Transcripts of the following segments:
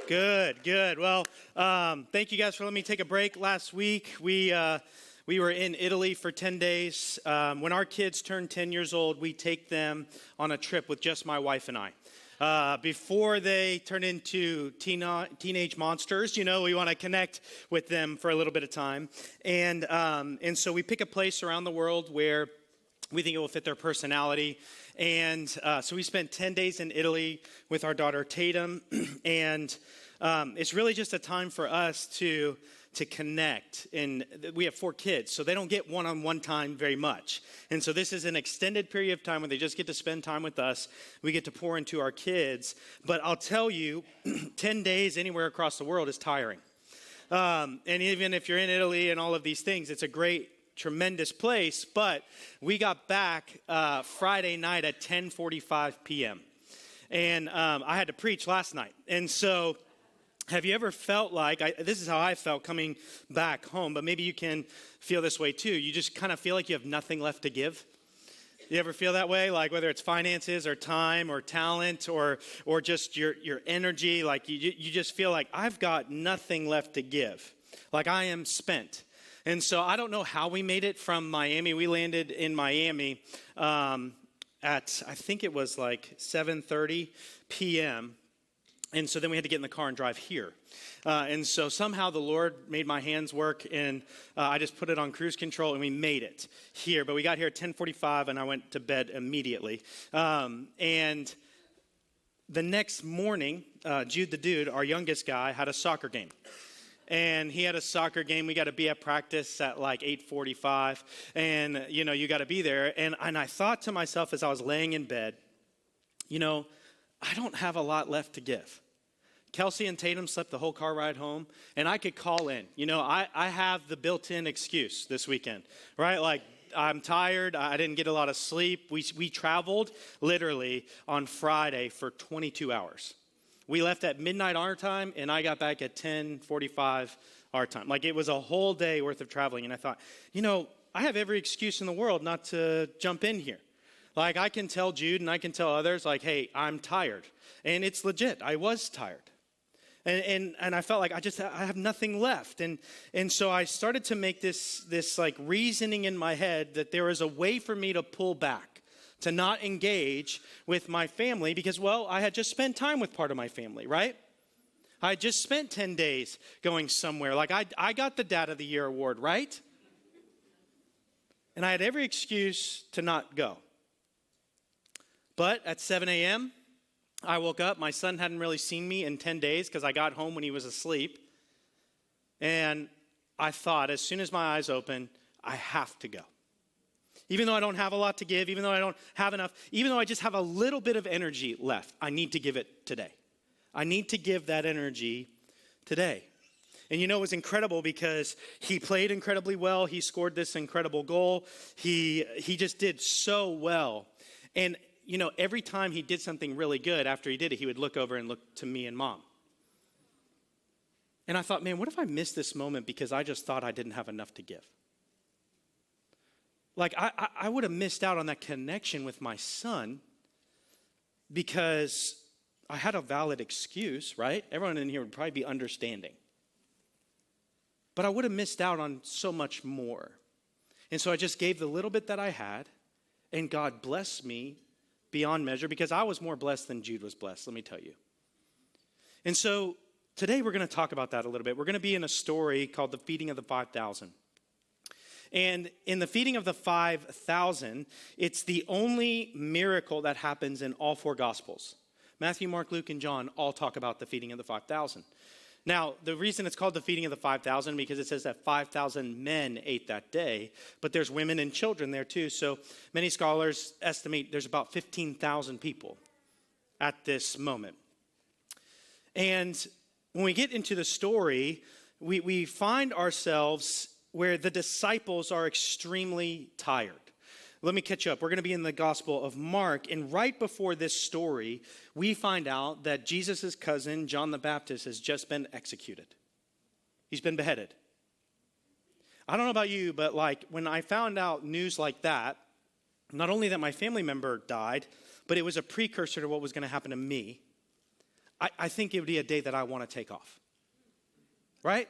Good. Well, thank you guys for letting me take a break. Last week, we were in Italy for 10 days. When our kids turn 10 years old, we take them on a trip with just my wife and I. Before they turn into teenage monsters, we want to connect with them for a little bit of time. And so we pick a place around the world where we think it will fit their personality. And so we spent 10 days in Italy with our daughter Tatum. And it's really just a time for us to connect. And we have 4 kids, so they don't get one-on-one time very much. And so this is an extended period of time where they just get to spend time with us. We get to pour into our kids. But I'll tell you, 10 days anywhere across the world is tiring. And even if you're in Italy and all of these things, it's a great, tremendous place. But we got back Friday night at 10:45 p.m. And I had to preach last night. And so have you ever felt like, this is how I felt coming back home, but maybe you can feel this way too. You just kind of feel like you have nothing left to give. You ever feel that way? Like whether it's finances or time or talent or just your energy, like you just feel like I've got nothing left to give. Like I am spent. And so I don't know how we made it from Miami. We landed in Miami at, I think it was like 7:30 p.m., and so then we had to get in the car and drive here. And so somehow the Lord made my hands work, and I just put it on cruise control, and we made it here. But we got here at 10:45, and I went to bed immediately. And the next morning, Jude the dude, our youngest guy, had a soccer game. And he had a soccer game. We got to be at practice at like 8:45. And, you got to be there. And I thought to myself as I was laying in bed, I don't have a lot left to give. Kelsey and Tatum slept the whole car ride home, and I could call in. I have the built-in excuse this weekend, right? Like, I'm tired. I didn't get a lot of sleep. We traveled literally on Friday for 22 hours. We left at midnight our time, and I got back at 10:45 our time. Like, it was a whole day worth of traveling, and I thought, I have every excuse in the world not to jump in here. Like, I can tell Jude and I can tell others, like, hey, I'm tired. And it's legit. I was tired. And I felt like I have nothing left. And so I started to make this like reasoning in my head that there is a way for me to pull back, to not engage with my family because, well, I had just spent time with part of my family, right? I had just spent 10 days going somewhere. Like, I got the Dad of the Year award, right? And I had every excuse to not go. But at 7 a.m., I woke up. My son hadn't really seen me in 10 days because I got home when he was asleep. And I thought, as soon as my eyes open, I have to go. Even though I don't have a lot to give, even though I don't have enough, even though I just have a little bit of energy left, I need to give it today. I need to give that energy today. And it was incredible because he played incredibly well. He scored this incredible goal. He just did so well. And every time he did something really good, after he did it, he would look over and look to me and Mom. And I thought, man, what if I missed this moment because I just thought I didn't have enough to give? Like, I would have missed out on that connection with my son because I had a valid excuse, right? Everyone in here would probably be understanding. But I would have missed out on so much more. And so I just gave the little bit that I had, and God blessed me beyond measure because I was more blessed than Jude was blessed, let me tell you. And so today we're going to talk about that a little bit. We're going to be in a story called the feeding of the 5,000. And in the feeding of the 5,000, it's the only miracle that happens in all 4 Gospels. Matthew, Mark, Luke, and John all talk about the feeding of the 5,000. Now, the reason it's called the feeding of the 5,000 because it says that 5,000 men ate that day, but there's women and children there too. So many scholars estimate there's about 15,000 people at this moment. And when we get into the story, we find ourselves where the disciples are extremely tired. Let me catch up. We're going to be in the Gospel of Mark, and right before this story, we find out that Jesus' cousin, John the Baptist, has just been executed. He's been beheaded. I don't know about you, but like when I found out news like that, not only that my family member died, but it was a precursor to what was going to happen to me, I think it would be a day that I want to take off. Right?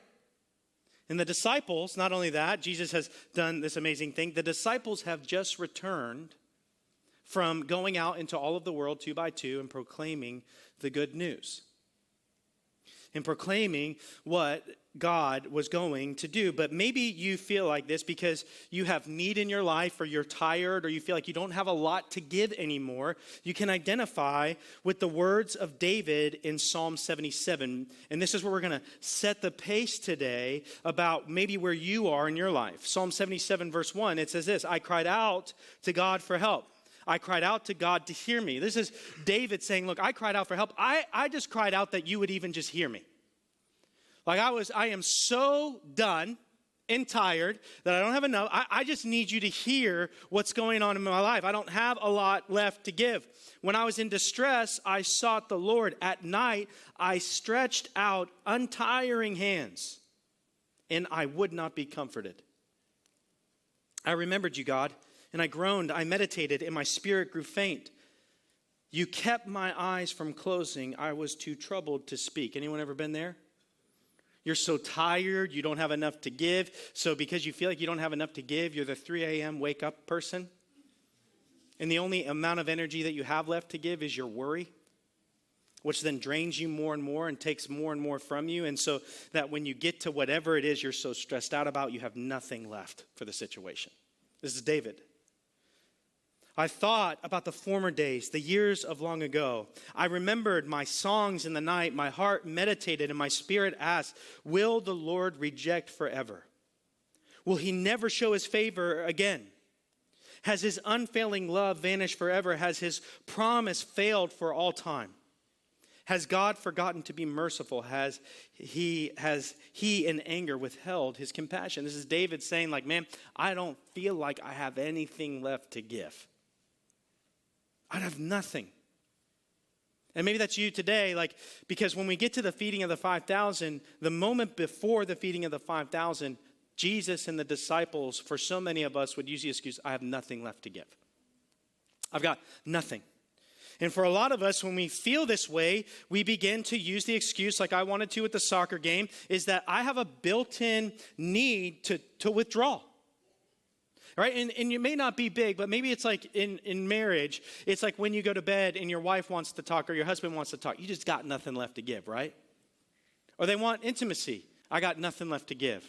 And the disciples, not only that, Jesus has done this amazing thing. The disciples have just returned from going out into all of the world 2 by 2 and proclaiming the good news. And proclaiming what God was going to do. But maybe you feel like this because you have need in your life, or you're tired, or you feel like you don't have a lot to give anymore. You can identify with the words of David in Psalm 77. And this is where we're going to set the pace today about maybe where you are in your life. Psalm 77 verse 1, it says this: I cried out to God for help. I cried out to God to hear me. This is David saying, look, I cried out for help. I just cried out that you would even just hear me. Like I am so done and tired that I don't have enough. I just need you to hear what's going on in my life. I don't have a lot left to give. When I was in distress, I sought the Lord. At night, I stretched out untiring hands, and I would not be comforted. I remembered you, God, and I groaned. I meditated, and my spirit grew faint. You kept my eyes from closing. I was too troubled to speak. Anyone ever been there? You're so tired, you don't have enough to give. So because you feel like you don't have enough to give, you're the 3 a.m. wake up person. And the only amount of energy that you have left to give is your worry, which then drains you more and more and takes more and more from you. And so that when you get to whatever it is you're so stressed out about, you have nothing left for the situation. This is David. I thought about the former days, the years of long ago. I remembered my songs in the night. My heart meditated and my spirit asked, will the Lord reject forever? Will he never show his favor again? Has his unfailing love vanished forever? Has his promise failed for all time? Has God forgotten to be merciful? Has he in anger withheld his compassion? This is David saying, like, man, I don't feel like I have anything left to give. I have nothing. And maybe that's you today, like, because when we get to the feeding of the 5,000, the moment before the feeding of the 5,000, Jesus and the disciples, for so many of us, would use the excuse, I have nothing left to give. I've got nothing. And for a lot of us, when we feel this way, we begin to use the excuse, like I wanted to at the soccer game, is that I have a built-in need to withdraw. Right? And you may not be big, but maybe it's like in marriage, it's like when you go to bed and your wife wants to talk or your husband wants to talk, you just got nothing left to give, right? Or they want intimacy. I got nothing left to give.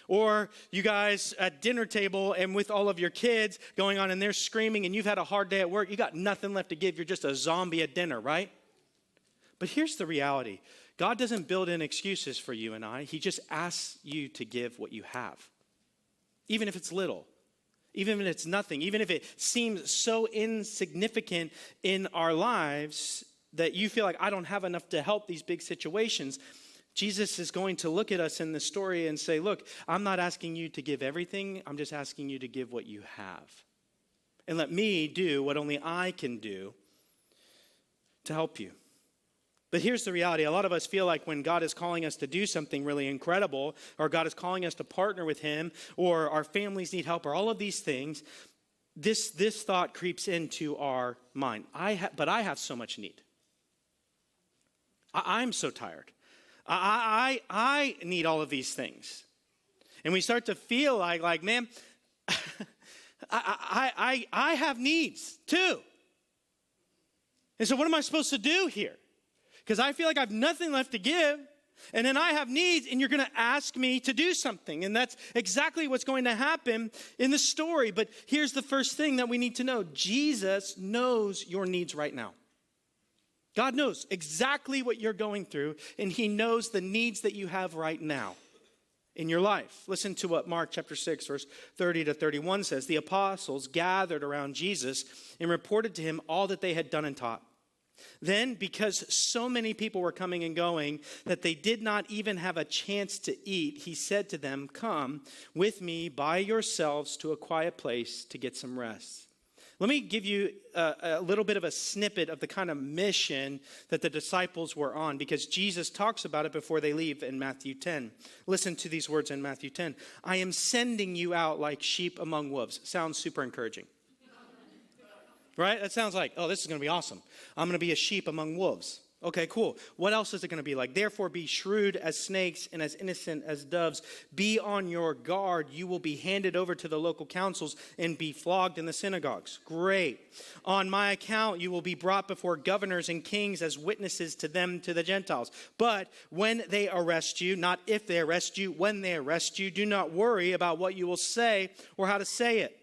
Or you guys at dinner table and with all of your kids going on and they're screaming and you've had a hard day at work, you got nothing left to give. You're just a zombie at dinner, right? But here's the reality. God doesn't build in excuses for you and I. He just asks you to give what you have, even if it's little. Even if it's nothing, even if it seems so insignificant in our lives that you feel like I don't have enough to help these big situations, Jesus is going to look at us in this story and say, look, I'm not asking you to give everything. I'm just asking you to give what you have. And let me do what only I can do to help you. But here's the reality. A lot of us feel like when God is calling us to do something really incredible, or God is calling us to partner with him, or our families need help, or all of these things, this thought creeps into our mind. But I have so much need. I'm so tired. I need all of these things. And we start to feel like man, I have needs too. And so what am I supposed to do here? Because I feel like I have nothing left to give, and then I have needs, and you're going to ask me to do something. And that's exactly what's going to happen in the story. But here's the first thing that we need to know. Jesus knows your needs right now. God knows exactly what you're going through, and he knows the needs that you have right now in your life. Listen to what Mark chapter 6, verse 30 to 31 says. The apostles gathered around Jesus and reported to him all that they had done and taught. Then, because so many people were coming and going that they did not even have a chance to eat, he said to them, come with me by yourselves to a quiet place to get some rest. Let me give you a little bit of a snippet of the kind of mission that the disciples were on, because Jesus talks about it before they leave in Matthew 10. Listen to these words in Matthew 10. I am sending you out like sheep among wolves. Sounds super encouraging. Right? That sounds like, oh, this is going to be awesome. I'm going to be a sheep among wolves. Okay, cool. What else is it going to be like? Therefore, be shrewd as snakes and as innocent as doves. Be on your guard. You will be handed over to the local councils and be flogged in the synagogues. Great. On my account, you will be brought before governors and kings as witnesses to them, to the Gentiles. But when they arrest you, not if they arrest you, when they arrest you, do not worry about what you will say or how to say it.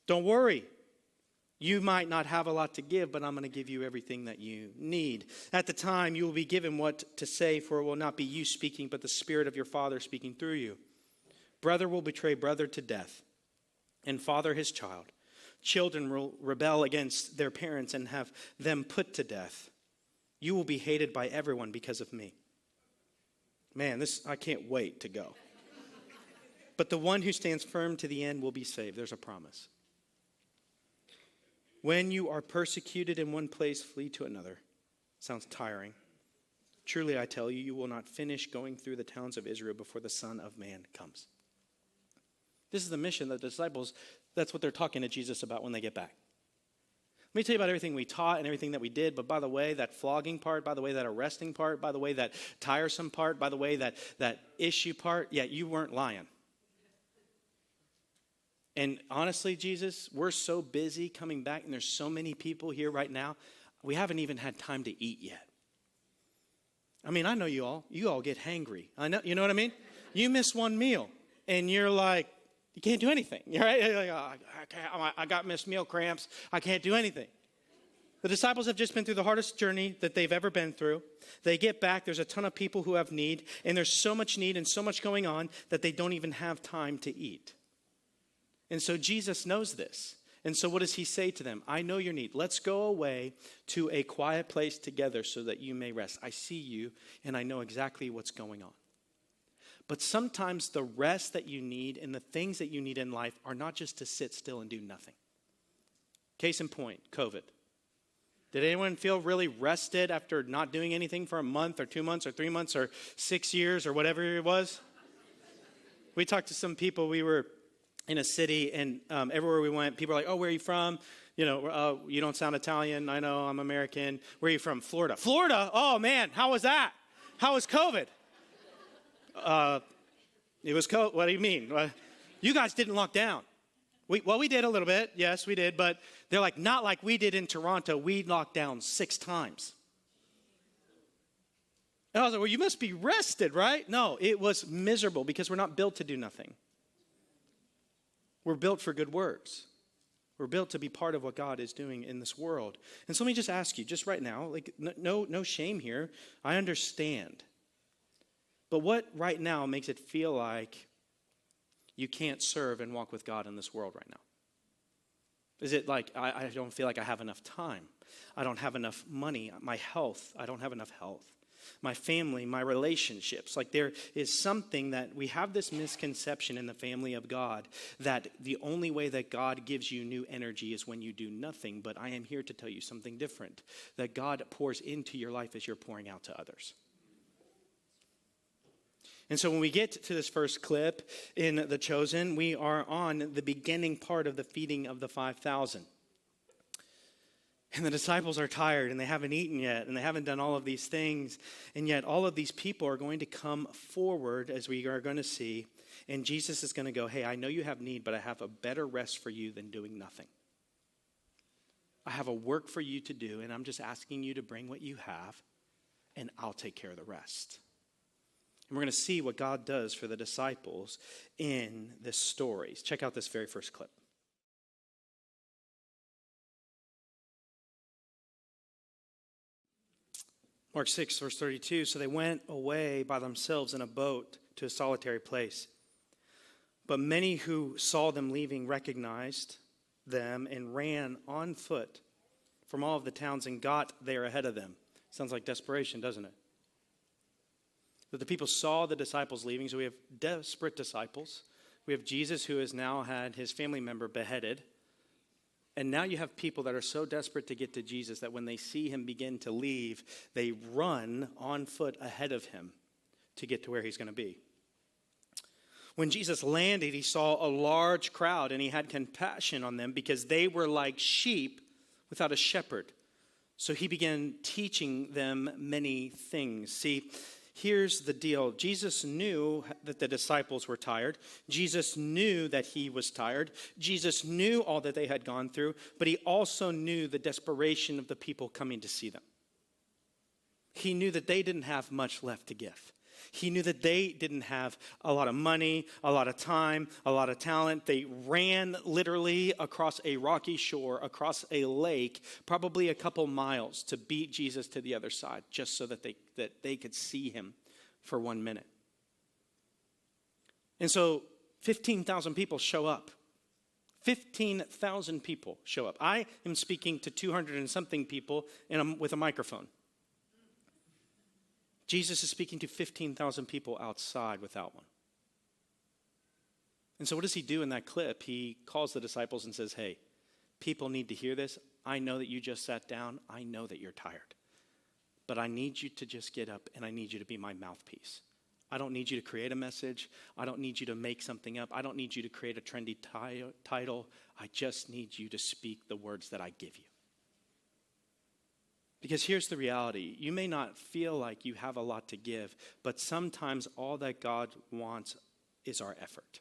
Don't worry. You might not have a lot to give, but I'm going to give you everything that you need. At the time, you will be given what to say, for it will not be you speaking, but the Spirit of your Father speaking through you. Brother will betray brother to death, and father his child. Children will rebel against their parents and have them put to death. You will be hated by everyone because of me. Man, I can't wait to go. But the one who stands firm to the end will be saved. There's a promise. When you are persecuted in one place, flee to another. Sounds tiring. Truly, I tell you, you will not finish going through the towns of Israel before the Son of Man comes. This is the mission that the disciples, that's what they're talking to Jesus about when they get back. Let me tell you about everything we taught and everything that we did, but by the way, that flogging part, by the way, that arresting part, by the way, that tiresome part, by the way, that issue part, yeah, you weren't lying. And honestly, Jesus, we're so busy coming back, and there's so many people here right now, we haven't even had time to eat yet. I mean, I know you all get hangry. I know, you know what I mean? You miss one meal, and you're like, you can't do anything. You're right? You're like, oh, I got missed meal cramps. I can't do anything. The disciples have just been through the hardest journey that they've ever been through. They get back. There's a ton of people who have need, and there's so much need and so much going on that they don't even have time to eat. And so Jesus knows this. And so what does he say to them? I know your need. Let's go away to a quiet place together so that you may rest. I see you, and I know exactly what's going on. But sometimes the rest that you need and the things that you need in life are not just to sit still and do nothing. Case in point, COVID. Did anyone feel really rested after not doing anything for a month or 2 months or 3 months or 6 years or whatever it was? We talked to some people. We were in a city, and everywhere we went, people were like, oh, where are you from? You know, you don't sound Italian. I know, I'm American. Where are you from? Florida. Florida? Oh, man, how was that? How was COVID? It was COVID. What do you mean? You guys didn't lock down. We did a little bit. Yes, we did. But they're like, not like we did in Toronto. We locked down 6 times. And I was like, well, you must be rested, right? No, it was miserable because we're not built to do nothing. We're built for good works. We're built to be part of what God is doing in this world. And so let me just ask you, just right now, like no shame here. I understand. But what right now makes it feel like you can't serve and walk with God in this world right now? Is it like I don't feel like I have enough time? I don't have enough money. My health, I don't have enough health. My family, my relationships. Like there is something that we have this misconception in the family of God that the only way that God gives you new energy is when you do nothing. But I am here to tell you something different. That God pours into your life as you're pouring out to others. And so when we get to this first clip in The Chosen, we are on the beginning part of the feeding of the 5,000. And the disciples are tired and they haven't eaten yet and they haven't done all of these things. And yet all of these people are going to come forward, as we are going to see. And Jesus is going to go, hey, I know you have need, but I have a better rest for you than doing nothing. I have a work for you to do, and I'm just asking you to bring what you have, and I'll take care of the rest. And we're going to see what God does for the disciples in this story. Check out this very first clip. Mark 6, verse 32, so they went away by themselves in a boat to a solitary place. But many who saw them leaving recognized them and ran on foot from all of the towns and got there ahead of them. Sounds like desperation, doesn't it? That the people saw the disciples leaving, so we have desperate disciples. We have Jesus who has now had his family member beheaded. And now you have people that are so desperate to get to Jesus that when they see him begin to leave, they run on foot ahead of him to get to where he's going to be. When Jesus landed, he saw a large crowd and he had compassion on them because they were like sheep without a shepherd. So he began teaching them many things. See, here's the deal. Jesus knew that the disciples were tired. Jesus knew that he was tired. Jesus knew all that they had gone through, but he also knew the desperation of the people coming to see them. He knew that they didn't have much left to give. He knew that they didn't have a lot of money, a lot of time, a lot of talent. They ran literally across a rocky shore, across a lake, probably a couple miles to beat Jesus to the other side, just so that they could see him for 1 minute. And so 15,000 people show up. 15,000 people show up. I am speaking to 200 and something people with a microphone. Jesus is speaking to 15,000 people outside without one. And so what does he do in that clip? He calls the disciples and says, hey, people need to hear this. I know that you just sat down. I know that you're tired. But I need you to just get up and I need you to be my mouthpiece. I don't need you to create a message. I don't need you to make something up. I don't need you to create a trendy title. I just need you to speak the words that I give you. Because here's the reality. You may not feel like you have a lot to give, but sometimes all that God wants is our effort.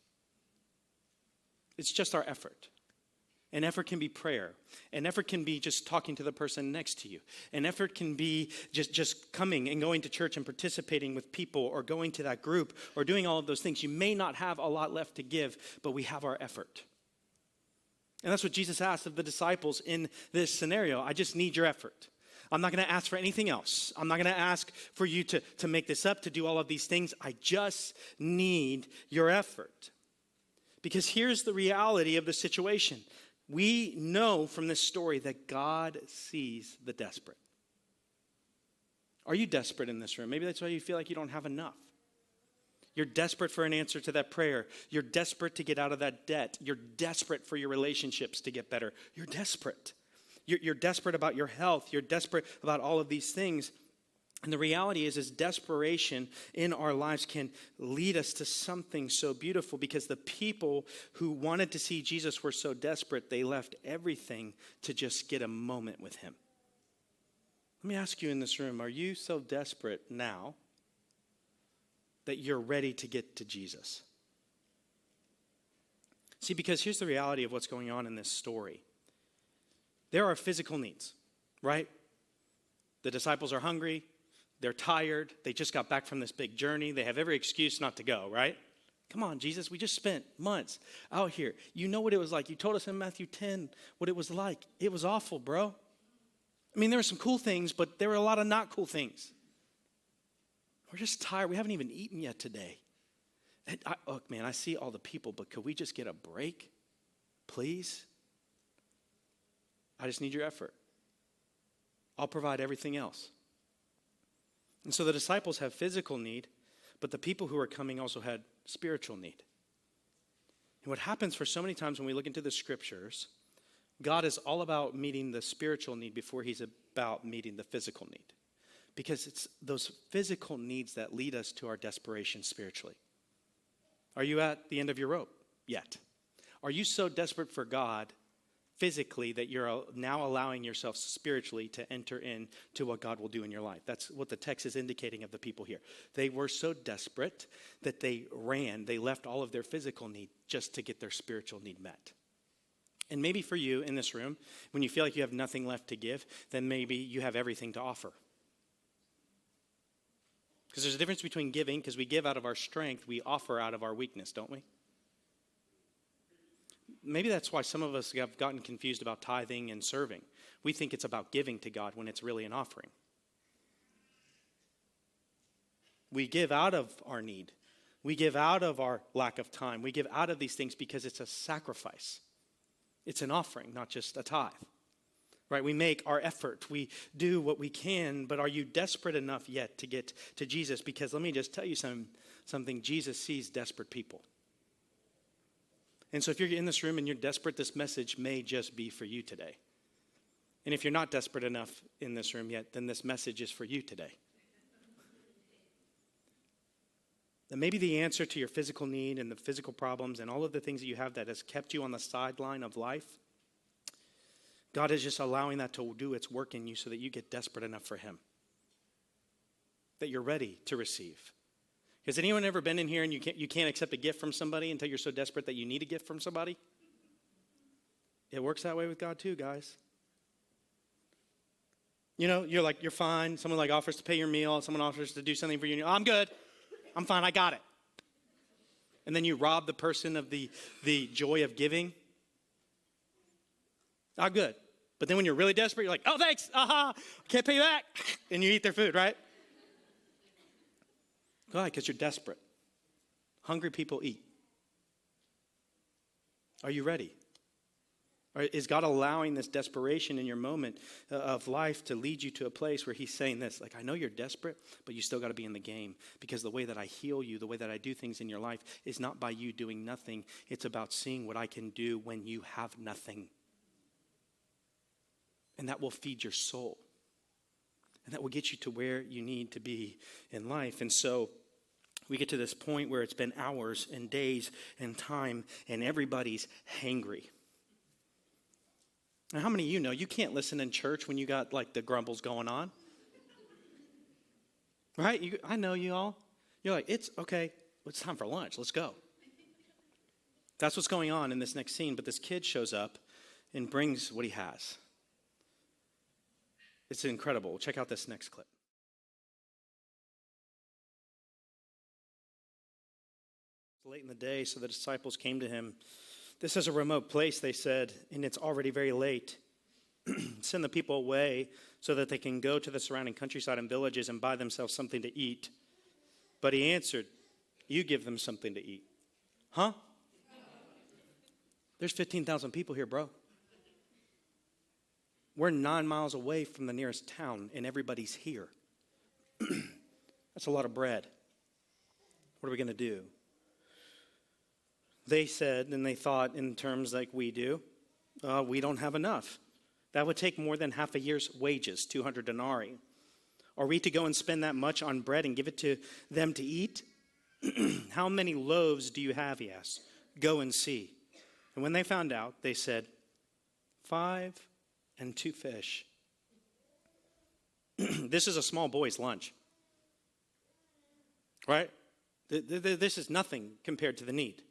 It's just our effort. An effort can be prayer. An effort can be just talking to the person next to you. An effort can be just coming and going to church and participating with people or going to that group or doing all of those things. You may not have a lot left to give, but we have our effort. And that's what Jesus asked of the disciples in this scenario. I just need your effort. I'm not going to ask for anything else. I'm not going to ask for you to make this up, to do all of these things. I just need your effort. Because here's the reality of the situation. We know from this story that God sees the desperate. Are you desperate in this room? Maybe that's why you feel like you don't have enough. You're desperate for an answer to that prayer. You're desperate to get out of that debt. You're desperate for your relationships to get better. You're desperate. You're desperate about your health. You're desperate about all of these things. And the reality is desperation in our lives can lead us to something so beautiful because the people who wanted to see Jesus were so desperate, they left everything to just get a moment with him. Let me ask you in this room, are you so desperate now that you're ready to get to Jesus? See, because here's the reality of what's going on in this story. There are physical needs, right? The disciples are hungry. They're tired. They just got back from this big journey. They have every excuse not to go, right? Come on, Jesus, we just spent months out here. You know what it was like. You told us in Matthew 10 what it was like. It was awful, bro. I mean, there were some cool things, but there were a lot of not cool things. We're just tired. We haven't even eaten yet today. Look, man, I see all the people, but could we just get a break, please? I just need your effort. I'll provide everything else. And so the disciples have physical need, but the people who are coming also had spiritual need. And what happens for so many times when we look into the scriptures, God is all about meeting the spiritual need before he's about meeting the physical need. Because it's those physical needs that lead us to our desperation spiritually. Are you at the end of your rope yet? Are you so desperate for God physically that you're now allowing yourself spiritually to enter into what God will do in your life? That's what the text is indicating of the people here. They were so desperate that they ran. They left all of their physical need just to get their spiritual need met. And maybe for you in this room, when you feel like you have nothing left to give, then maybe you have everything to offer. Because there's a difference between giving, because we give out of our strength, we offer out of our weakness, don't we? Maybe that's why some of us have gotten confused about tithing and serving. We think it's about giving to God when it's really an offering. We give out of our need. We give out of our lack of time. We give out of these things because it's a sacrifice. It's an offering, not just a tithe. Right? We make our effort. We do what we can, but are you desperate enough yet to get to Jesus? Because let me just tell you something. Jesus sees desperate people. And so if you're in this room and you're desperate, this message may just be for you today. And if you're not desperate enough in this room yet, then this message is for you today. And maybe the answer to your physical need and the physical problems and all of the things that you have that has kept you on the sideline of life God is just allowing that to do its work in you so that you get desperate enough for him, that you're ready to receive. Has anyone ever been in here and you can't accept a gift from somebody until you're so desperate that you need a gift from somebody? It works that way with God too, guys. You know, you're fine. Someone like offers to pay your meal. Someone offers to do something for you. I'm good. I'm fine. I got it. And then you rob the person of the joy of giving. Not good. But then when you're really desperate, you're like, oh, thanks. Can't pay you back. And you eat their food, right? Why? Because you're desperate. Hungry people eat. Are you ready? Or is God allowing this desperation in your moment of life to lead you to a place where he's saying this, like, I know you're desperate, but you still got to be in the game, because the way that I heal you, the way that I do things in your life is not by you doing nothing. It's about seeing what I can do when you have nothing. And that will feed your soul. And that will get you to where you need to be in life. And so we get to this point where it's been hours and days and time, and everybody's hangry. Now, how many of you know you can't listen in church when you got like the grumbles going on? Right? I know you all. You're like, it's okay. It's time for lunch. Let's go. That's what's going on in this next scene. But this kid shows up and brings what he has. It's incredible. Check out this next clip. Late in the day, so the disciples came to him. This is a remote place, they said, and it's already very late. Send the people away so that they can go to the surrounding countryside and villages and buy themselves something to eat. But he answered, you give them something to eat. Huh? There's 15,000 people here, bro. We're 9 miles away from the nearest town, and everybody's here. That's a lot of bread. What are we going to do? They said, and they thought in terms like we do, we don't have enough. That would take more than half a year's wages, 200 denarii. Are we to go and spend that much on bread and give it to them to eat? How many loaves do you have, he asked. Go and see. And when they found out, they said, 5 and 2 fish. This is a small boy's lunch. Right? This is nothing compared to the need.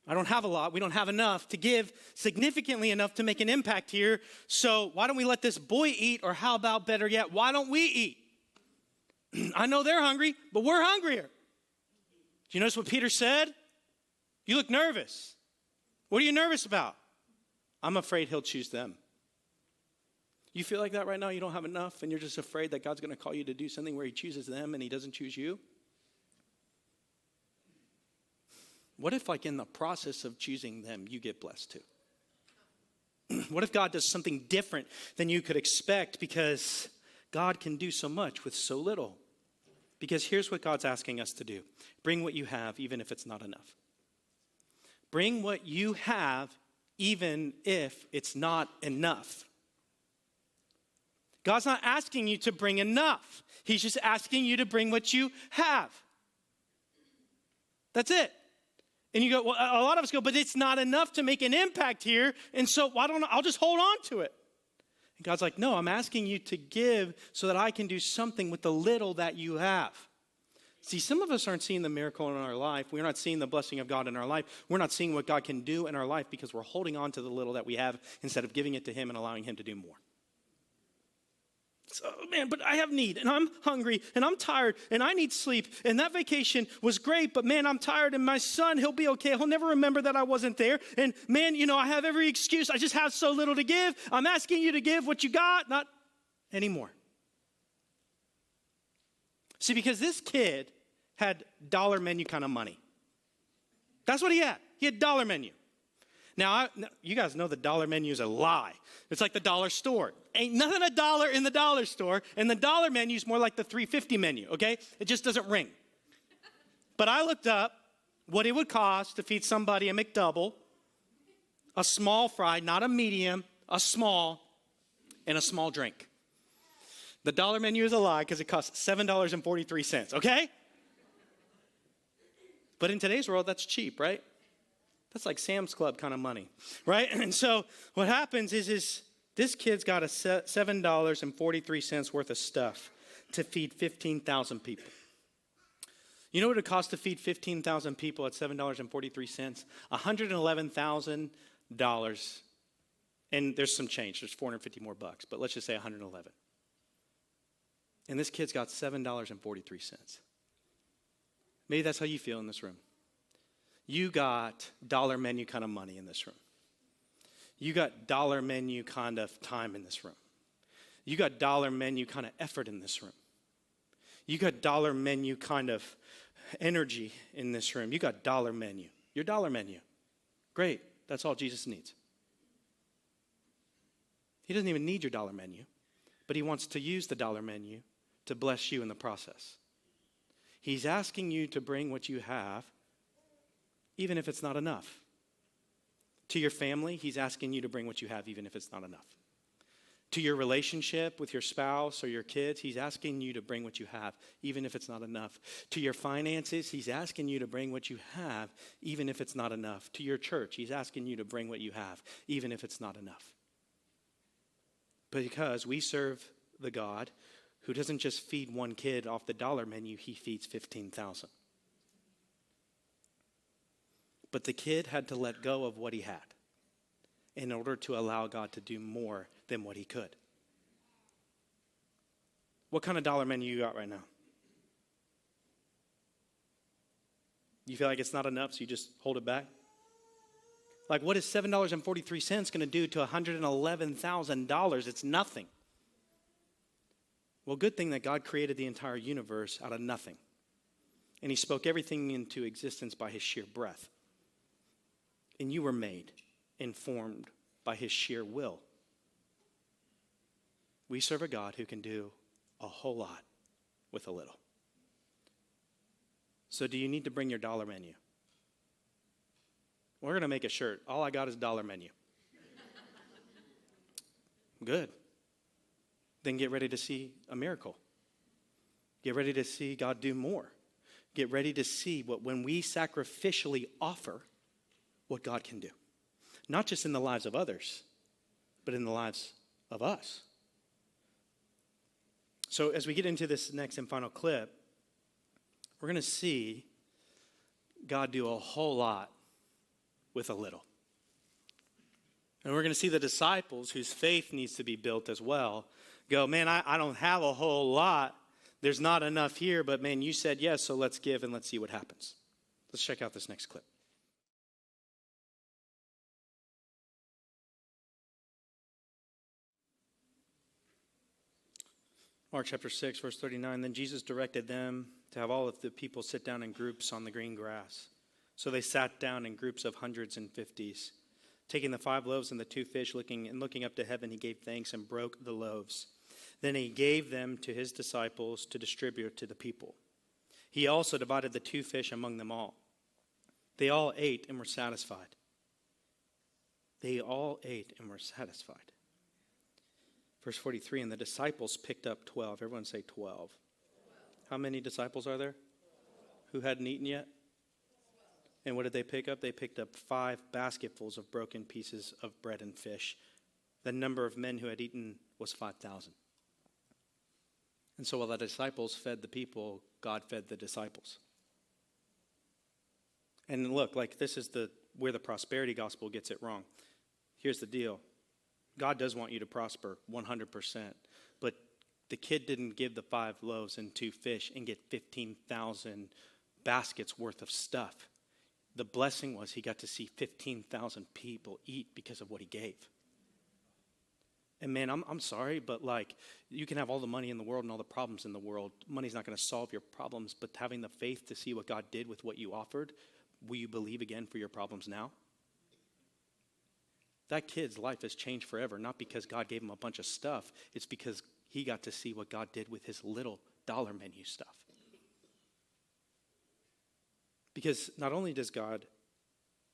I don't have a lot. We don't have enough to give, significantly enough to make an impact here. So why don't we let this boy eat? Or how about, better yet, why don't we eat? I know they're hungry, but we're hungrier. Do you notice what Peter said? You look nervous. What are you nervous about? I'm afraid he'll choose them. You feel like that right now? You don't have enough and you're just afraid that God's going to call you to do something where he chooses them and he doesn't choose you? What if, like, in the process of choosing them, you get blessed too? What if God does something different than you could expect, because God can do so much with so little? Because here's what God's asking us to do. Bring what you have, even if it's not enough. Bring what you have, even if it's not enough. God's not asking you to bring enough. He's just asking you to bring what you have. That's it. And you go, well, a lot of us go, but it's not enough to make an impact here. And so I'll just hold on to it. And God's like, no, I'm asking you to give so that I can do something with the little that you have. See, some of us aren't seeing the miracle in our life. We're not seeing the blessing of God in our life. We're not seeing what God can do in our life because we're holding on to the little that we have instead of giving it to him and allowing him to do more. So, man, but I have need, and I'm hungry, and I'm tired, and I need sleep, and that vacation was great, but man, I'm tired, and my son, he'll be okay. He'll never remember that I wasn't there, and man, I have every excuse. I just have so little to give. I'm asking you to give what you got, not anymore. See, because this kid had dollar menu kind of money. That's what he had. He had dollar menu. Now, you guys know the dollar menu is a lie. It's like the dollar store. Ain't nothing a dollar in the dollar store, and the dollar menu is more like the $3.50 menu, okay? It just doesn't ring. But I looked up what it would cost to feed somebody a McDouble, a small fry, not a medium, a small, and a small drink. The dollar menu is a lie because it costs $7.43, okay? But in today's world, that's cheap, right? That's like Sam's Club kind of money, right? And so what happens is This kid's got a $7.43 worth of stuff to feed 15,000 people. You know what it costs to feed 15,000 people at $7.43? $111,000. And there's some change. There's 450 more bucks, but let's just say 111. And this kid's got $7.43. Maybe that's how you feel in this room. You got dollar menu kind of money in this room. You got dollar menu kind of time in this room. You got dollar menu kind of effort in this room. You got dollar menu kind of energy in this room. You got dollar menu. Your dollar menu. Great. That's all Jesus needs. He doesn't even need your dollar menu, but he wants to use the dollar menu to bless you in the process. He's asking you to bring what you have, even if it's not enough. To your family, he's asking you to bring what you have, even if it's not enough. To your relationship with your spouse or your kids, he's asking you to bring what you have, even if it's not enough. To your finances, he's asking you to bring what you have, even if it's not enough. To your church, he's asking you to bring what you have, even if it's not enough. Because we serve the God who doesn't just feed one kid off the dollar menu, he feeds 15,000. But the kid had to let go of what he had in order to allow God to do more than what he could. What kind of dollar menu you got right now? You feel like it's not enough, so you just hold it back? Like, what is $7.43 going to do to $111,000? It's nothing. Well, good thing that God created the entire universe out of nothing. And he spoke everything into existence by his sheer breath. And you were made and formed by his sheer will. We serve a God who can do a whole lot with a little. So do you need to bring your dollar menu? We're going to make a shirt. All I got is dollar menu. Good. Then get ready to see a miracle. Get ready to see God do more. Get ready to see what when we sacrificially offer, what God can do. Not just in the lives of others, but in the lives of us. So as we get into this next and final clip, we're going to see God do a whole lot with a little. And we're going to see the disciples whose faith needs to be built as well go, man, I don't have a whole lot. There's not enough here, but man, you said yes, so let's give and let's see what happens. Let's check out this next clip. Mark chapter 6, verse 39, then Jesus directed them to have all of the people sit down in groups on the green grass. So they sat down in groups of hundreds and fifties. Taking the 5 loaves and the 2 fish, looking up to heaven, he gave thanks and broke the loaves. Then he gave them to his disciples to distribute to the people. He also divided the 2 fish among them all. They all ate and were satisfied. They all ate and were satisfied. Verse 43, and the disciples picked up 12. Everyone say 12. How many disciples are there who hadn't eaten yet? And what did they pick up? They picked up 5 basketfuls of broken pieces of bread and fish. The number of men who had eaten was 5,000. And so while the disciples fed the people, God fed the disciples. And look, like this is where the prosperity gospel gets it wrong. Here's the deal. God does want you to prosper 100%. But the kid didn't give the 5 loaves and 2 fish and get 15,000 baskets worth of stuff. The blessing was he got to see 15,000 people eat because of what he gave. And man, I'm sorry, but like you can have all the money in the world and all the problems in the world. Money's not going to solve your problems, but having the faith to see what God did with what you offered, will you believe again for your problems now? That kid's life has changed forever, not because God gave him a bunch of stuff. It's because he got to see what God did with his little dollar menu stuff. Because not only does God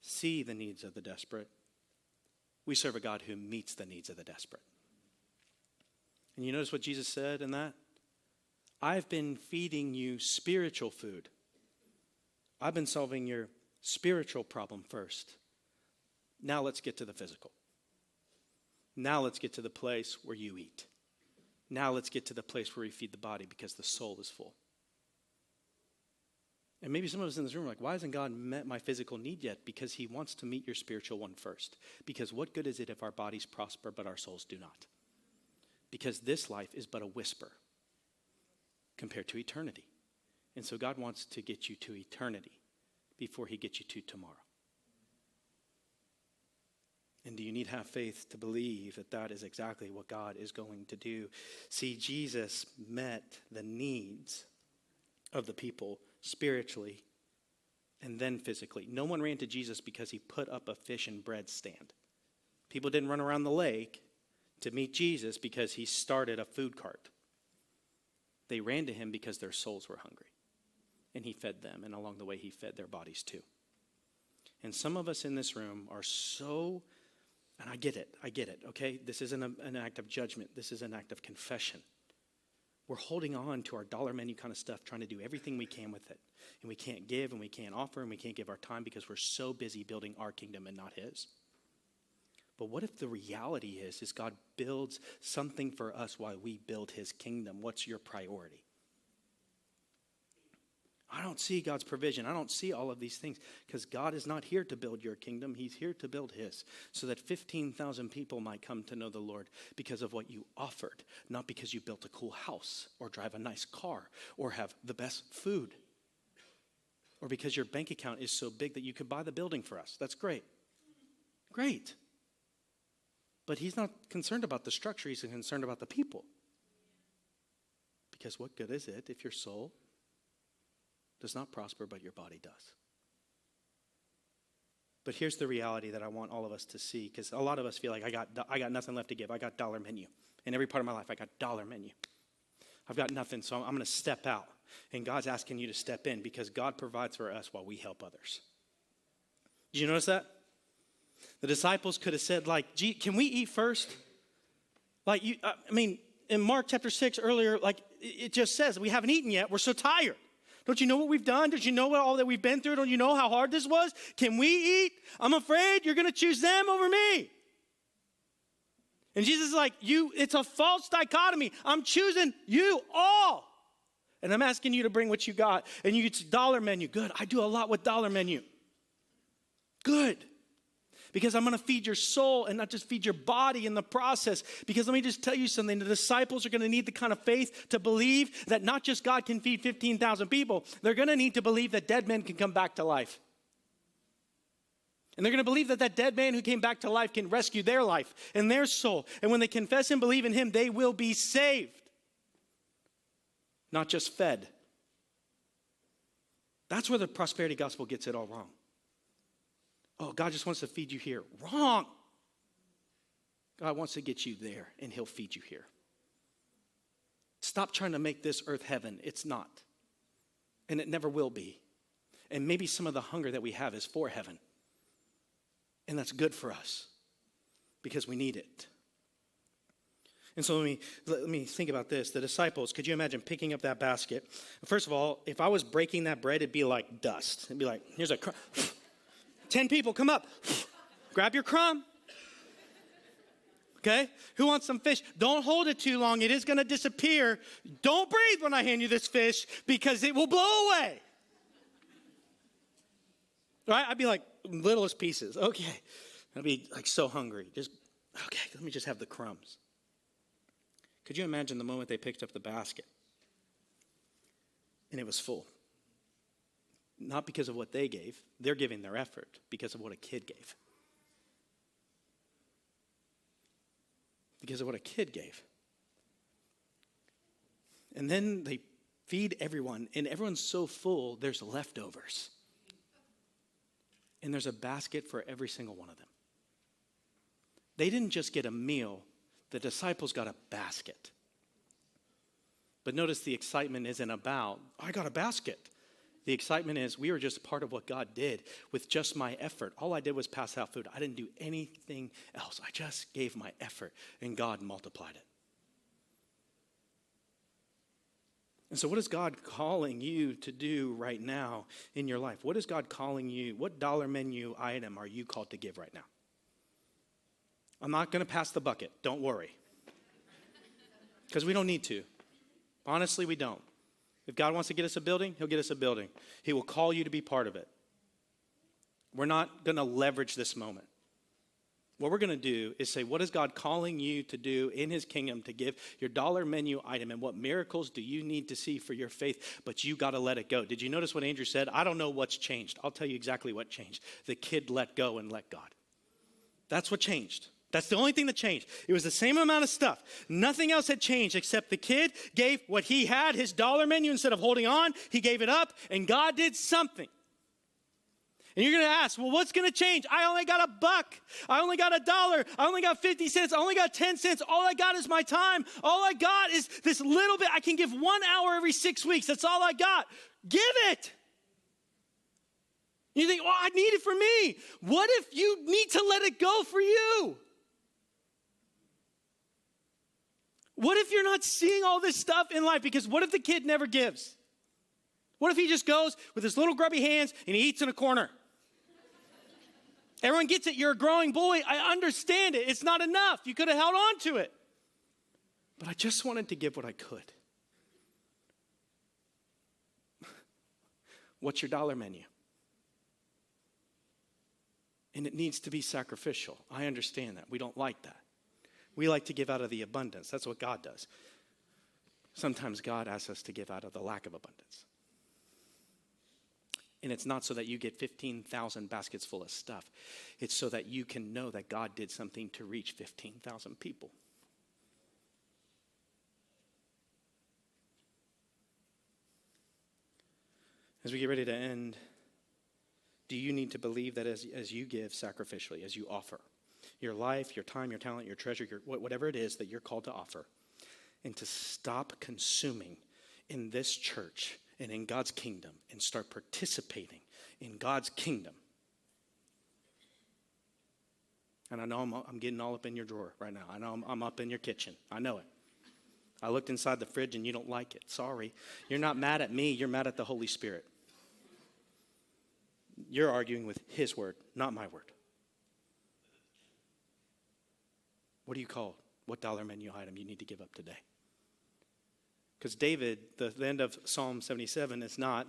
see the needs of the desperate, we serve a God who meets the needs of the desperate. And you notice what Jesus said in that? I've been feeding you spiritual food. I've been solving your spiritual problem first. Now let's get to the physical. Now let's get to the place where you eat. Now let's get to the place where we feed the body because the soul is full. And maybe some of us in this room are like, why hasn't God met my physical need yet? Because he wants to meet your spiritual one first. Because what good is it if our bodies prosper but our souls do not? Because this life is but a whisper compared to eternity. And so God wants to get you to eternity before he gets you to tomorrow. And do you need to have faith to believe that that is exactly what God is going to do? See, Jesus met the needs of the people spiritually and then physically. No one ran to Jesus because he put up a fish and bread stand. People didn't run around the lake to meet Jesus because he started a food cart. They ran to him because their souls were hungry. And he fed them, and along the way he fed their bodies too. And some of us in this room are so, and I get it, okay? This isn't an act of judgment. This is an act of confession. We're holding on to our dollar menu kind of stuff, trying to do everything we can with it. And we can't give, and we can't offer, and we can't give our time because we're so busy building our kingdom and not his. But what if the reality is God builds something for us while we build his kingdom? What's your priority? I don't see God's provision. I don't see all of these things because God is not here to build your kingdom. He's here to build his so that 15,000 people might come to know the Lord because of what you offered, not because you built a cool house or drive a nice car or have the best food or because your bank account is so big that you could buy the building for us. That's great. Great. But he's not concerned about the structure. He's concerned about the people. Because what good is it if your soul does not prosper, but your body does? But here's the reality that I want all of us to see, because a lot of us feel like I got nothing left to give. I got dollar menu. In every part of my life, I got dollar menu. I've got nothing, so I'm going to step out. And God's asking you to step in because God provides for us while we help others. Did you notice that? The disciples could have said, like, gee, can we eat first? Like, in Mark chapter 6 earlier, like, it just says, we haven't eaten yet. We're so tired. Don't you know what we've done? Don't you know all that we've been through? Don't you know how hard this was? Can we eat? I'm afraid you're going to choose them over me. And Jesus is like, it's a false dichotomy. I'm choosing you all. And I'm asking you to bring what you got. And you get dollar menu. Good. I do a lot with dollar menu. Good. Because I'm going to feed your soul and not just feed your body in the process. Because let me just tell you something. The disciples are going to need the kind of faith to believe that not just God can feed 15,000 people. They're going to need to believe that dead men can come back to life. And they're going to believe that dead man who came back to life can rescue their life and their soul. And when they confess and believe in him, they will be saved. Not just fed. That's where the prosperity gospel gets it all wrong. Oh, God just wants to feed you here. Wrong. God wants to get you there, and he'll feed you here. Stop trying to make this earth heaven. It's not. And it never will be. And maybe some of the hunger that we have is for heaven. And that's good for us because we need it. And so let me think about this. The disciples, could you imagine picking up that basket? First of all, if I was breaking that bread, it'd be like dust. It'd be like, here's a crumb. 10 people, come up. Grab your crumb. Okay? Who wants some fish? Don't hold it too long. It is going to disappear. Don't breathe when I hand you this fish because it will blow away. Right? I'd be like, littlest pieces. Okay. I'd be like so hungry. Okay, let me just have the crumbs. Could you imagine the moment they picked up the basket and it was full? Not because of what they gave. They're giving their effort because of what a kid gave. Because of what a kid gave. And then they feed everyone, and everyone's so full, there's leftovers. And there's a basket for every single one of them. They didn't just get a meal, the disciples got a basket. But notice the excitement isn't about, I got a basket. The excitement is we were just part of what God did with just my effort. All I did was pass out food. I didn't do anything else. I just gave my effort, and God multiplied it. And so what is God calling you to do right now in your life? What is God calling you? What dollar menu item are you called to give right now? I'm not going to pass the bucket. Don't worry. Because we don't need to. Honestly, we don't. If God wants to get us a building, he'll get us a building. He will call you to be part of it. We're not going to leverage this moment. What we're going to do is say, what is God calling you to do in his kingdom to give your dollar menu item, and what miracles do you need to see for your faith, but you got to let it go. Did you notice what Andrew said? I don't know what's changed. I'll tell you exactly what changed. The kid let go and let God. That's what changed. That's the only thing that changed. It was the same amount of stuff. Nothing else had changed except the kid gave what he had, his dollar menu, instead of holding on, he gave it up, and God did something. And you're going to ask, well, what's going to change? I only got $1. I only got $1. I only got 50 cents. I only got 10 cents. All I got is my time. All I got is this little bit. I can give 1 hour every 6 weeks. That's all I got. Give it. You think, well, I need it for me. What if you need to let it go for you? What if you're not seeing all this stuff in life? Because what if the kid never gives? What if he just goes with his little grubby hands and he eats in a corner? Everyone gets it. You're a growing boy. I understand it. It's not enough. You could have held on to it. But I just wanted to give what I could. What's your dollar menu? And it needs to be sacrificial. I understand that. We don't like that. We like to give out of the abundance. That's what God does. Sometimes God asks us to give out of the lack of abundance. And it's not so that you get 15,000 baskets full of stuff. It's so that you can know that God did something to reach 15,000 people. As we get ready to end, do you need to believe that as you give sacrificially, as you offer your life, your time, your talent, your treasure, whatever it is that you're called to offer, and to stop consuming in this church and in God's kingdom and start participating in God's kingdom? And I know I'm getting all up in your drawer right now. I know I'm up in your kitchen. I know it. I looked inside the fridge and you don't like it. Sorry. You're not mad at me. You're mad at the Holy Spirit. You're arguing with his word, not my word. What do you call? What dollar menu item you need to give up today? Because David, the end of Psalm 77 is not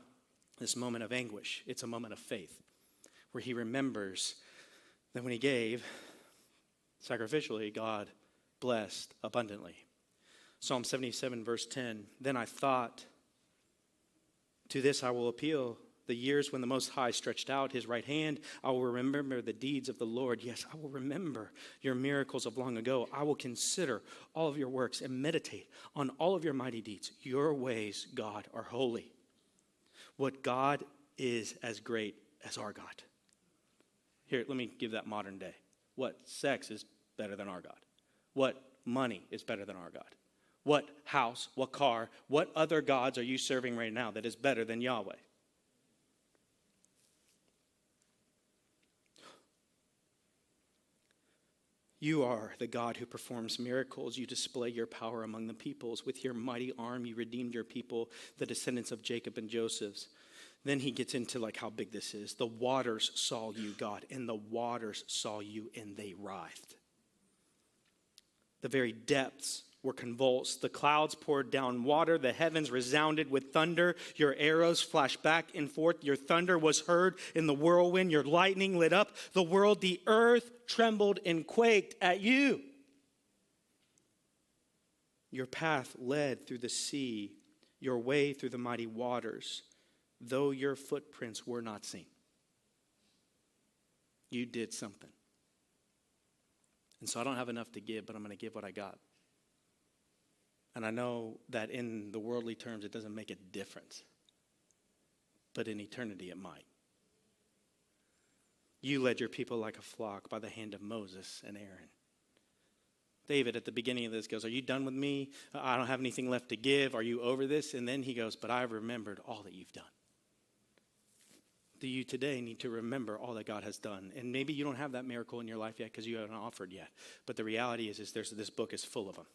this moment of anguish. It's a moment of faith where he remembers that when he gave sacrificially, God blessed abundantly. Psalm 77 verse 10, then I thought, to this I will appeal, the years when the Most High stretched out his right hand. I will remember the deeds of the Lord. Yes, I will remember your miracles of long ago. I will consider all of your works and meditate on all of your mighty deeds. Your ways, God, are holy. What God is as great as our God. Here, let me give that modern day. What sex is better than our God? What money is better than our God? What house, what car, what other gods are you serving right now that is better than Yahweh? You are the God who performs miracles. You display your power among the peoples. With your mighty arm, you redeemed your people, the descendants of Jacob and Joseph's. Then he gets into like how big this is. The waters saw you, God, and the waters saw you, and they writhed. The very depths were convulsed. The clouds poured down water. The heavens resounded with thunder. Your arrows flashed back and forth. Your thunder was heard in the whirlwind. Your lightning lit up the world. The earth trembled and quaked at you. Your path led through the sea, your way through the mighty waters, though your footprints were not seen. You did something. And so I don't have enough to give, but I'm going to give what I got. And I know that in the worldly terms, it doesn't make a difference. But in eternity, it might. You led your people like a flock by the hand of Moses and Aaron. David, at the beginning of this, goes, are you done with me? I don't have anything left to give. Are you over this? And then he goes, but I've remembered all that you've done. Do you today need to remember all that God has done? And maybe you don't have that miracle in your life yet because you haven't offered yet. But the reality is this book is full of them.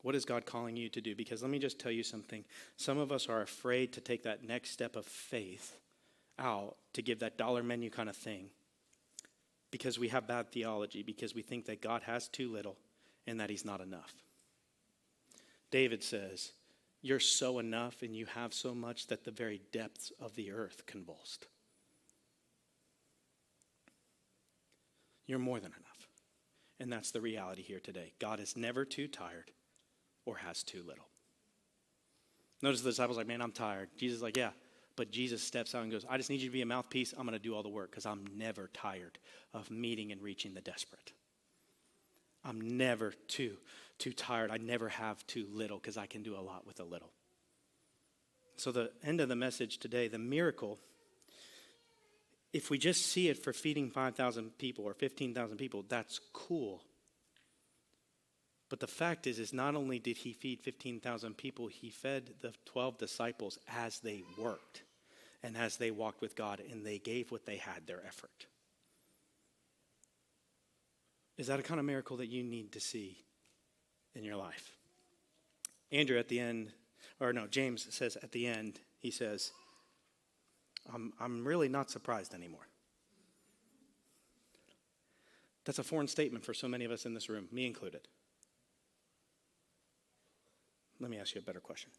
What is God calling you to do? Because let me just tell you something. Some of us are afraid to take that next step of faith out to give that dollar menu kind of thing. because we have bad theology, because we think that God has too little and that he's not enough. David says, you're so enough and you have so much that the very depths of the earth convulsed. You're more than enough. And that's the reality here today. God is never too tired or has too little. Notice the disciples like, man, I'm tired. Jesus is like, yeah. But Jesus steps out and goes, I just need you to be a mouthpiece. I'm going to do all the work because I'm never tired of meeting and reaching the desperate. I'm never too tired. I never have too little because I can do a lot with a little. So the end of the message today, the miracle, if we just see it for feeding 5,000 people or 15,000 people, that's cool. But the fact is not only did he feed 15,000 people, he fed the 12 disciples as they worked and as they walked with God, and they gave what they had, their effort. Is that a kind of miracle that you need to see in your life? Andrew at the end, James says at the end, he says, I'm really not surprised anymore. That's a foreign statement for so many of us in this room, me included. Let me ask you a better question.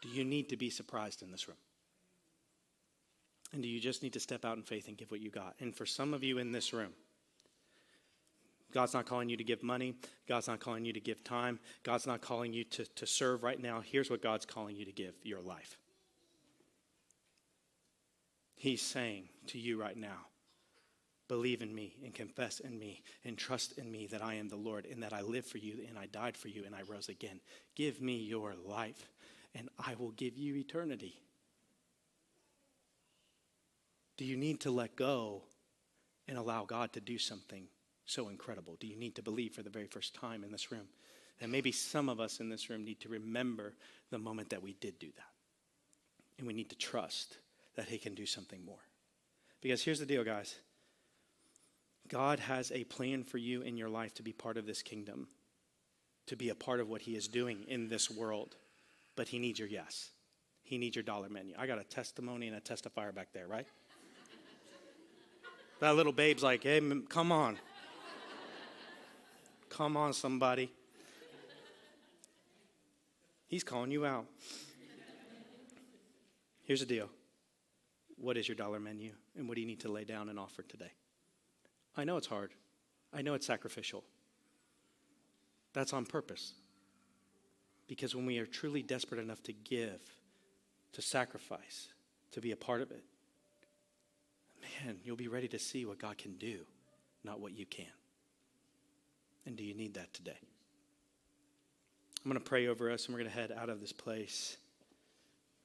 Do you need to be surprised in this room? And do you just need to step out in faith and give what you got? And for some of you in this room, God's not calling you to give money. God's not calling you to give time. God's not calling you to serve right now. Here's what God's calling you to give: your life. He's saying to you right now, believe in me and confess in me and trust in me that I am the Lord and that I live for you and I died for you and I rose again. Give me your life and I will give you eternity. Do you need to let go and allow God to do something so incredible? Do you need to believe for the very first time in this room? And maybe some of us in this room need to remember the moment that we did do that. And we need to trust that he can do something more. Because here's the deal, guys. God has a plan for you in your life to be part of this kingdom, to be a part of what he is doing in this world. But he needs your yes. He needs your dollar menu. I got a testimony and a testifier back there, right? That little babe's like, hey, come on. Come on, somebody. He's calling you out. Here's the deal. What is your dollar menu? And what do you need to lay down and offer today? I know it's hard. I know it's sacrificial. That's on purpose. Because when we are truly desperate enough to give, to sacrifice, to be a part of it, man, you'll be ready to see what God can do, not what you can. And do you need that today? I'm going to pray over us and we're going to head out of this place.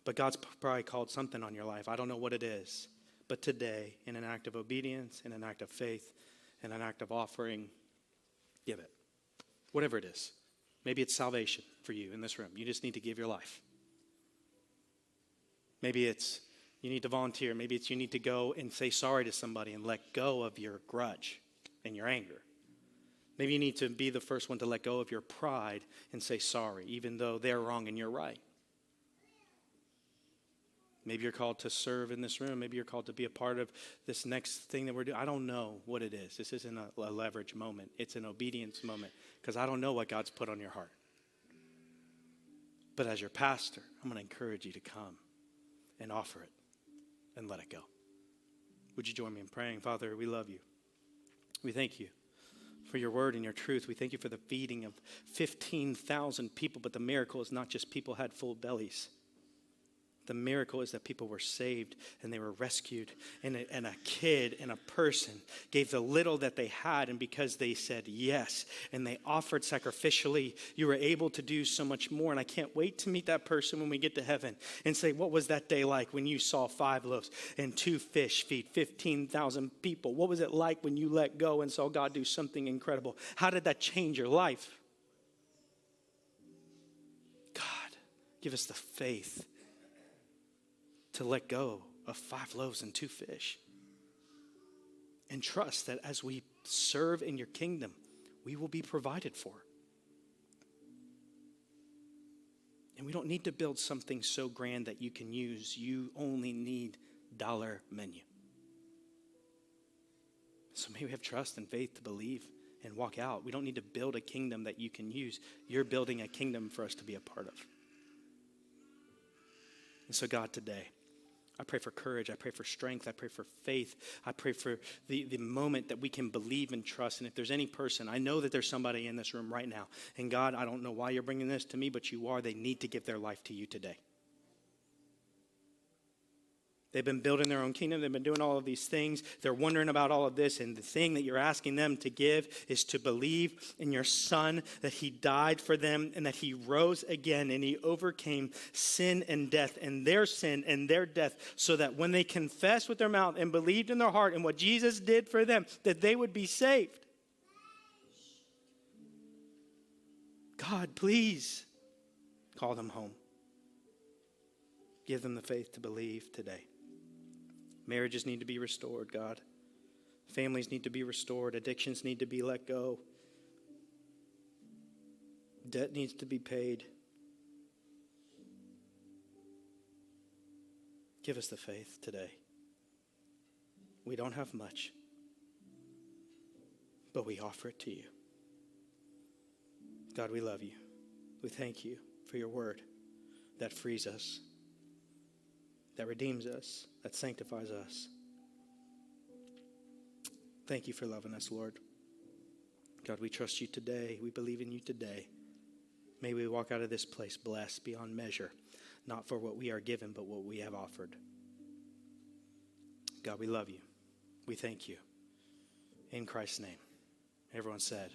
But God's probably called something on your life. I don't know what it is. But today, in an act of obedience, in an act of faith, in an act of offering, give it. Whatever it is. Maybe it's salvation for you in this room. You just need to give your life. Maybe it's you need to volunteer. Maybe it's you need to go and say sorry to somebody and let go of your grudge and your anger. Maybe you need to be the first one to let go of your pride and say sorry, even though they're wrong and you're right. Maybe you're called to serve in this room. Maybe you're called to be a part of this next thing that we're doing. I don't know what it is. This isn't a leverage moment. It's an obedience moment because I don't know what God's put on your heart. But as your pastor, I'm going to encourage you to come and offer it and let it go. Would you join me in praying? Father, we love you. We thank you for your word and your truth. We thank you for the feeding of 15,000 people, but the miracle is not just people had full bellies. The miracle is that people were saved and they were rescued, and a kid and a person gave the little that they had, and because they said yes and they offered sacrificially, you were able to do so much more. And I can't wait to meet that person when we get to heaven and say, what was that day like when you saw 5 loaves and 2 fish feed 15,000 people? What was it like when you let go and saw God do something incredible? How did that change your life? God, give us the faith to let go of 5 loaves and 2 fish. And trust that as we serve in your kingdom, we will be provided for. And we don't need to build something so grand that you can use. You only need dollar menu. So So may we have trust and faith to believe and walk out. We don't need to build a kingdom that you can use. You're building a kingdom for us to be a part of. And so God, today, I pray for courage. I pray for strength. I pray for faith. I pray for the moment that we can believe and trust. And if there's any person, I know that there's somebody in this room right now. And God, I don't know why you're bringing this to me, but you are. They need to give their life to you today. They've been building their own kingdom. They've been doing all of these things. They're wondering about all of this. And the thing that you're asking them to give is to believe in your Son, that he died for them and that he rose again and he overcame sin and death and their sin and their death, so that when they confessed with their mouth and believed in their heart in what Jesus did for them, that they would be saved. God, please call them home. Give them the faith to believe today. Marriages need to be restored, God. Families need to be restored. Addictions need to be let go. Debt needs to be paid. Give us the faith today. We don't have much, but we offer it to you. God, we love you. We thank you for your word that frees us, that redeems us, that sanctifies us. Thank you for loving us, Lord. God, we trust you today. We believe in you today. May we walk out of this place blessed beyond measure, not for what we are given, but what we have offered. God, we love you. We thank you. In Christ's name. Everyone said,